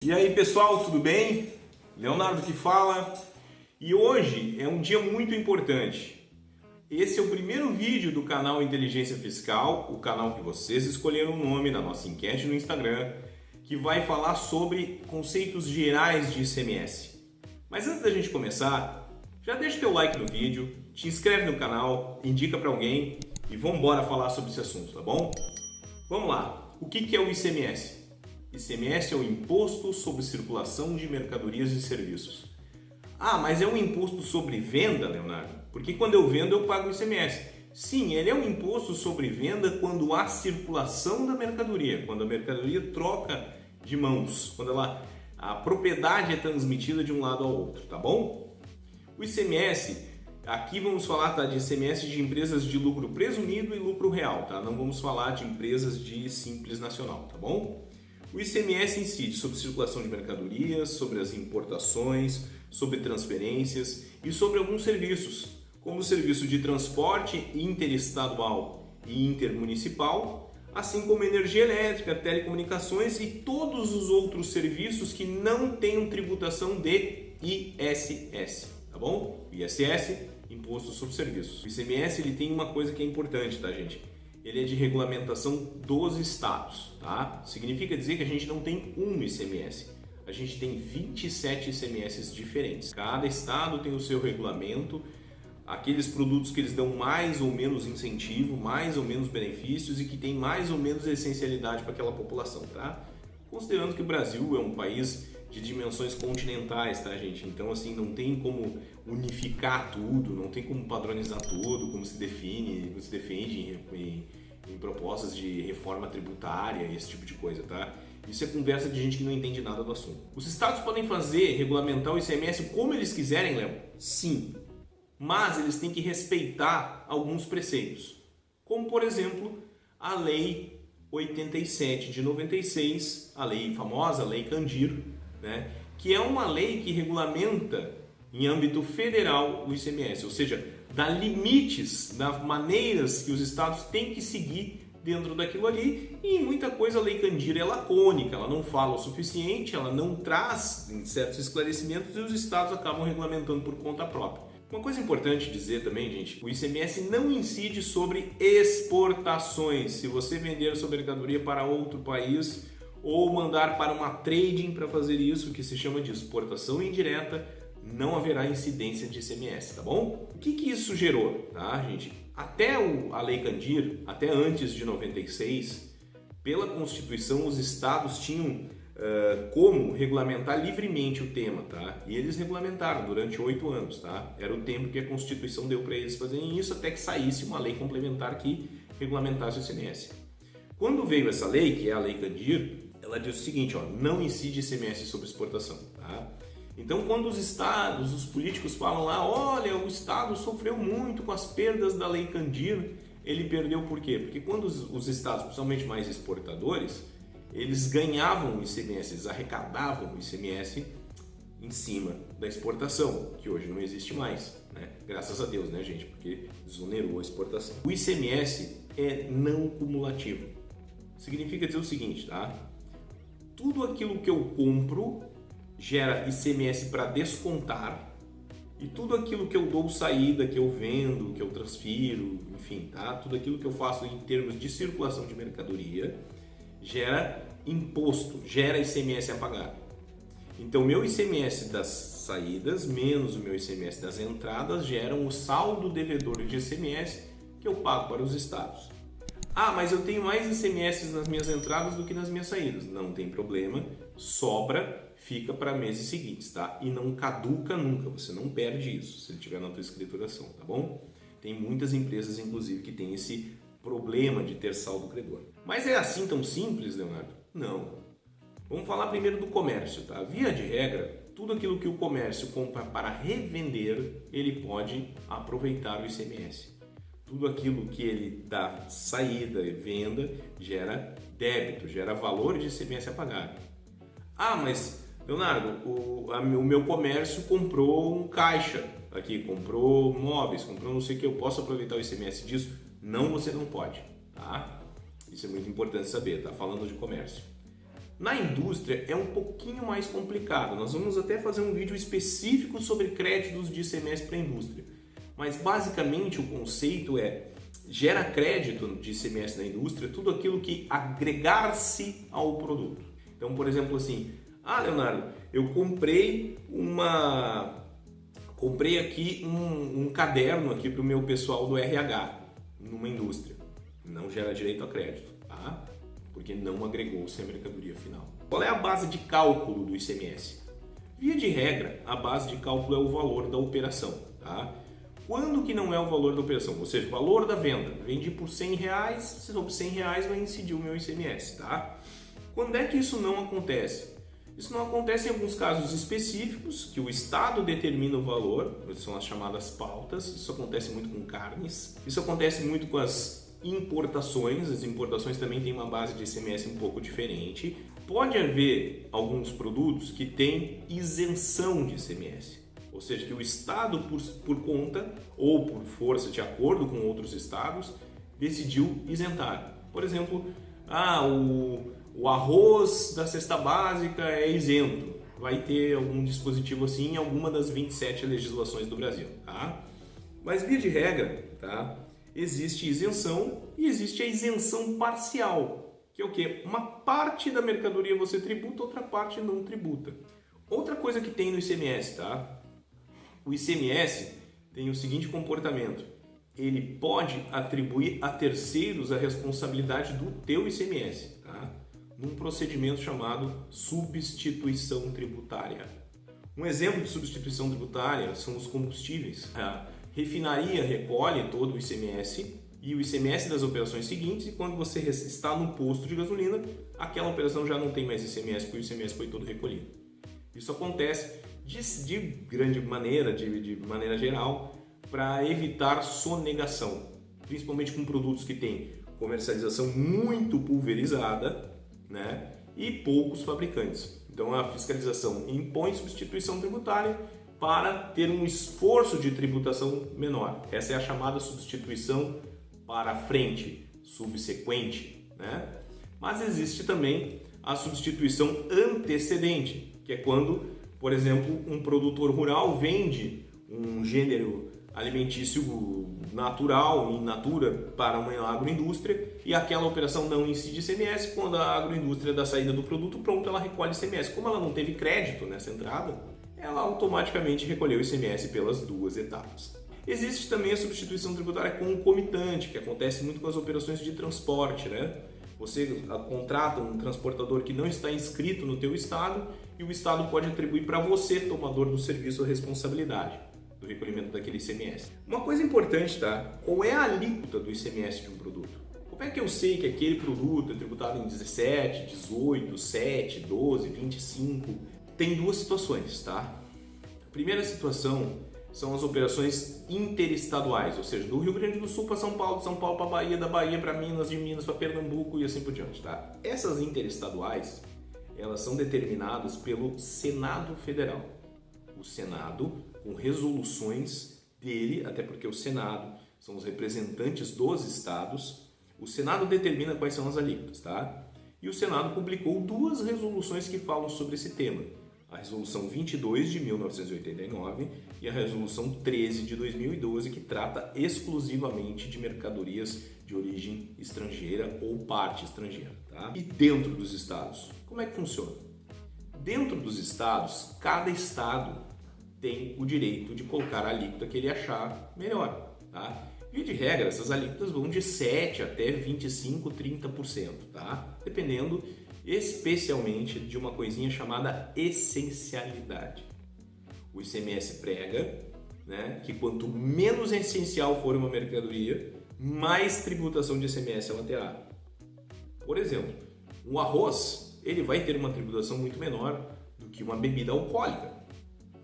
E aí pessoal, tudo bem? Leonardo que fala e hoje é um dia muito importante. Esse é o primeiro vídeo do canal Inteligência Fiscal, o canal que vocês escolheram o nome na nossa enquete no Instagram, que vai falar sobre conceitos gerais de ICMS. Mas antes da gente começar, já deixa o teu like no vídeo, te inscreve no canal, indica para alguém e vamos embora falar sobre esse assunto, tá bom? Vamos lá, o que é o ICMS? ICMS é o Imposto sobre Circulação de Mercadorias e Serviços. Ah, mas é um imposto sobre venda, Leonardo? Porque quando eu vendo eu pago ICMS. Sim, ele é um imposto sobre venda quando há circulação da mercadoria, quando a mercadoria troca de mãos, quando a propriedade é transmitida de um lado ao outro, tá bom? O ICMS, aqui vamos falar de ICMS de empresas de lucro presumido e lucro real, tá? Não vamos falar de empresas de Simples Nacional, tá bom? O ICMS incide sobre circulação de mercadorias, sobre as importações, sobre transferências e sobre alguns serviços, como o serviço de transporte interestadual e intermunicipal, assim como energia elétrica, telecomunicações e todos os outros serviços que não tenham tributação de ISS, tá bom? ISS, Imposto sobre Serviços. O ICMS ele tem uma coisa que é importante, tá, gente? Ele é de regulamentação dos estados, tá? Significa dizer que a gente não tem um ICMS, a gente tem 27 ICMS diferentes. Cada estado tem o seu regulamento, aqueles produtos que eles dão mais ou menos incentivo, mais ou menos benefícios e que tem mais ou menos essencialidade para aquela população, tá? Considerando que o Brasil é um país de dimensões continentais, tá, gente? Então, assim, não tem como unificar tudo, não tem como padronizar tudo, como se defende em propostas de reforma tributária, esse tipo de coisa, tá? Isso é conversa de gente que não entende nada do assunto. Os estados podem regulamentar o ICMS como eles quiserem, Léo? Sim, mas eles têm que respeitar alguns preceitos, como, por exemplo, a Lei 87 de 96, a lei famosa, a Lei Candir, né? Que é uma lei que regulamenta em âmbito federal o ICMS, ou seja, dá limites, dá maneiras que os estados têm que seguir dentro daquilo ali, e em muita coisa a Lei Candir é lacônica, ela não fala o suficiente, ela não traz certos esclarecimentos e os estados acabam regulamentando por conta própria. Uma coisa importante dizer também, gente, o ICMS não incide sobre exportações. Se você vender sua mercadoria para outro país ou mandar para uma trading para fazer isso, que se chama de exportação indireta, não haverá incidência de ICMS, tá bom? O que isso gerou, tá, gente? Até a Lei Candir, até antes de 96, pela Constituição, os estados tinham como regulamentar livremente o tema, tá? E eles regulamentaram durante 8 anos, tá? Era o tempo que a Constituição deu para eles fazerem isso até que saísse uma lei complementar que regulamentasse o ICMS. Quando veio essa lei, que é a Lei Candir, ela diz o seguinte, ó, não incide ICMS sobre exportação, tá? Então, quando os estados, os políticos falam lá, olha, o estado sofreu muito com as perdas da Lei Candir, ele perdeu por quê? Porque quando os estados, principalmente mais exportadores, eles ganhavam o ICMS, eles arrecadavam o ICMS em cima da exportação, que hoje não existe mais, né? Graças a Deus, né, gente? Porque desonerou a exportação. O ICMS é não cumulativo. Significa dizer o seguinte, tá? Tudo aquilo que eu compro gera ICMS para descontar e tudo aquilo que eu dou saída, que eu vendo, que eu transfiro, enfim, tá? Tudo aquilo que eu faço em termos de circulação de mercadoria gera imposto, gera ICMS a pagar. Então, meu ICMS das saídas menos o meu ICMS das entradas geram o saldo devedor de ICMS que eu pago para os estados. Ah, mas eu tenho mais ICMS nas minhas entradas do que nas minhas saídas. Não tem problema, sobra, fica para meses seguintes, tá? E não caduca nunca, você não perde isso se ele tiver na tua escrituração, tá bom? Tem muitas empresas, inclusive, que têm esse problema de ter saldo credor. Mas é assim tão simples, Leonardo? Não. Vamos falar primeiro do comércio, tá? Via de regra, tudo aquilo que o comércio compra para revender, ele pode aproveitar o ICMS. Tudo aquilo que ele dá saída e venda gera débito, gera valor de ICMS a pagar. Ah, mas, Leonardo, o meu comércio comprou um caixa aqui, comprou móveis, comprou não sei o que, eu posso aproveitar o ICMS disso? Não, você não pode, tá? Isso é muito importante saber, tá? Falando de comércio. Na indústria é um pouquinho mais complicado. Nós vamos até fazer um vídeo específico sobre créditos de ICMS para a indústria. Mas basicamente o conceito gera crédito de ICMS na indústria tudo aquilo que agregar-se ao produto. Então, por exemplo, assim, Leonardo, eu comprei aqui um caderno aqui para o meu pessoal do RH numa indústria. Não gera direito a crédito, tá? Porque não agregou-se a mercadoria final. Qual é a base de cálculo do ICMS? Via de regra, a base de cálculo é o valor da operação, tá? Quando que não é o valor da operação? Ou seja, o valor da venda. Vendi por R$100, sobre R$100 vai incidir o meu ICMS, tá? Quando é que isso não acontece? Isso não acontece em alguns casos específicos, que o Estado determina o valor, são as chamadas pautas. Isso acontece muito com carnes. Isso acontece muito com as importações. As importações também têm uma base de ICMS um pouco diferente. Pode haver alguns produtos que têm isenção de ICMS. Ou seja, que o Estado, por conta ou por força de acordo com outros estados, decidiu isentar. Por exemplo, o arroz da cesta básica é isento. Vai ter algum dispositivo assim em alguma das 27 legislações do Brasil. Tá? Mas, via de regra, tá? Existe isenção e existe a isenção parcial, que é o quê? Uma parte da mercadoria você tributa, outra parte não tributa. Outra coisa que tem no ICMS, tá? O ICMS tem o seguinte comportamento: ele pode atribuir a terceiros a responsabilidade do teu ICMS, tá? Num procedimento chamado substituição tributária. Um exemplo de substituição tributária são os combustíveis. A refinaria recolhe todo o ICMS e o ICMS das operações seguintes, e quando você está no posto de gasolina, aquela operação já não tem mais ICMS, porque o ICMS foi todo recolhido. Isso acontece de grande maneira, de maneira geral, para evitar sonegação, principalmente com produtos que têm comercialização muito pulverizada, né, e poucos fabricantes. Então a fiscalização impõe substituição tributária para ter um esforço de tributação menor. Essa é a chamada substituição para frente, subsequente, né? Mas existe também a substituição antecedente, que é quando, por exemplo, um produtor rural vende um gênero alimentício natural, in natura, para uma agroindústria, e aquela operação não incide ICMS. Quando a agroindústria dá saída do produto pronto, ela recolhe ICMS. Como ela não teve crédito nessa entrada, ela automaticamente recolheu ICMS pelas duas etapas. Existe também a substituição tributária concomitante, que acontece muito com as operações de transporte, né? Você contrata um transportador que não está inscrito no teu estado e o estado pode atribuir para você, tomador do serviço, a responsabilidade do recolhimento daquele ICMS. Uma coisa importante, tá? Qual é a alíquota do ICMS de um produto? Como é que eu sei que aquele produto é tributado em 17, 18, 7, 12, 25? Tem duas situações, tá? A primeira situação são as operações interestaduais, ou seja, do Rio Grande do Sul para São Paulo, de São Paulo para Bahia, da Bahia para Minas, de Minas para Pernambuco e assim por diante, tá? Essas interestaduais, elas são determinadas pelo Senado Federal. O Senado, com resoluções dele, até porque o Senado são os representantes dos estados, o Senado determina quais são as alíquotas, tá? E o Senado publicou duas resoluções que falam sobre esse tema. A Resolução 22 de 1989 e a Resolução 13 de 2012, que trata exclusivamente de mercadorias de origem estrangeira ou parte estrangeira. Tá? E dentro dos estados, como é que funciona? Dentro dos estados, cada estado tem o direito de colocar a alíquota que ele achar melhor. Tá? Via de regra, essas alíquotas vão de 7% até 25%, 30%, tá? Dependendo especialmente de uma coisinha chamada essencialidade. O ICMS prega, né, que quanto menos essencial for uma mercadoria, mais tributação de ICMS ela terá. Por exemplo, um arroz, ele vai ter uma tributação muito menor do que uma bebida alcoólica.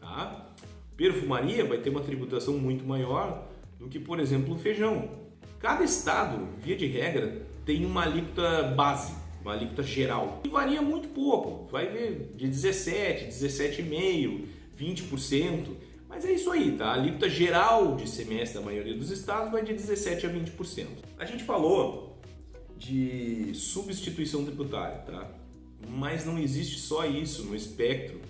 Tá? Perfumaria vai ter uma tributação muito maior do que, por exemplo, o feijão. Cada estado, via de regra, tem uma alíquota base, uma alíquota geral, e varia muito pouco, vai ver de 17, 17,5%, 20%, mas é isso aí, tá? A alíquota geral de ICMS da maioria dos estados vai de 17% a 20%. A gente falou de substituição tributária, tá? Mas não existe só isso no espectro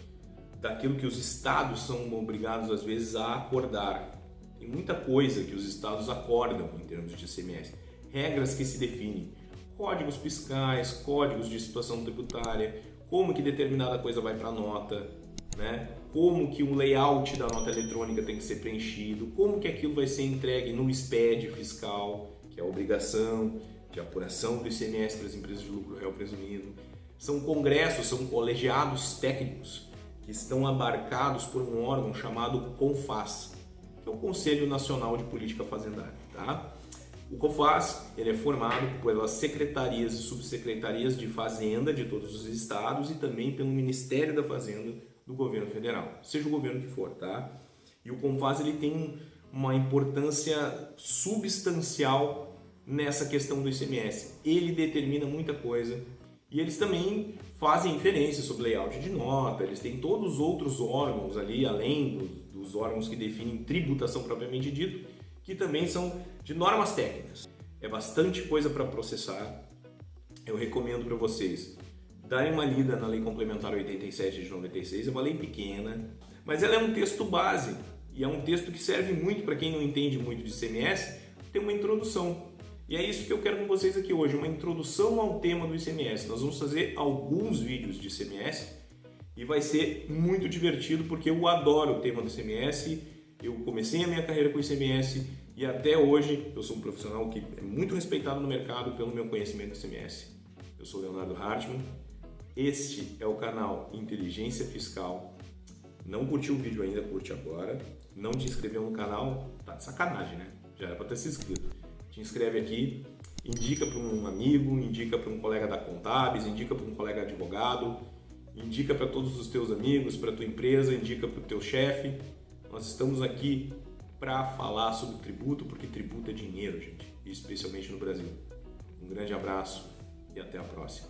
daquilo que os estados são obrigados às vezes a acordar. Tem muita coisa que os estados acordam em termos de ICMS. Regras que se definem, códigos fiscais, códigos de situação tributária, como que determinada coisa vai para a nota, né? Como que o layout da nota eletrônica tem que ser preenchido, como que aquilo vai ser entregue no SPED fiscal, que é a obrigação de apuração do ICMS para as empresas de lucro real presumido. São congressos, são colegiados técnicos que estão abarcados por um órgão chamado CONFAZ, que é o Conselho Nacional de Política Fazendária. Tá? O CONFAZ ele é formado pelas secretarias e subsecretarias de Fazenda de todos os estados e também pelo Ministério da Fazenda do governo federal, seja o governo que for. Tá? E o CONFAZ ele tem uma importância substancial nessa questão do ICMS. Ele determina muita coisa e eles também fazem inferência sobre layout de nota, eles têm todos os outros órgãos ali, além dos órgãos que definem tributação propriamente dito, que também são de normas técnicas. É bastante coisa para processar. Eu recomendo para vocês darem uma lida na Lei Complementar 87 de 96, é uma lei pequena, mas ela é um texto base e é um texto que serve muito para quem não entende muito de ICMS, ter uma introdução. E é isso que eu quero com vocês aqui hoje, uma introdução ao tema do ICMS. Nós vamos fazer alguns vídeos de ICMS e vai ser muito divertido porque eu adoro o tema do ICMS. Eu comecei a minha carreira com ICMS e até hoje eu sou um profissional que é muito respeitado no mercado pelo meu conhecimento do ICMS. Eu sou Leonardo Hartmann, este é o canal Inteligência Fiscal. Não curtiu o vídeo ainda, curte agora. Não te inscreveu no canal, tá de sacanagem, né? Já era para ter se inscrito. Te inscreve aqui, indica para um amigo, indica para um colega da Contábeis, indica para um colega advogado, indica para todos os teus amigos, para a tua empresa, indica para o teu chefe. Nós estamos aqui para falar sobre tributo, porque tributo é dinheiro, gente, especialmente no Brasil. Um grande abraço e até a próxima.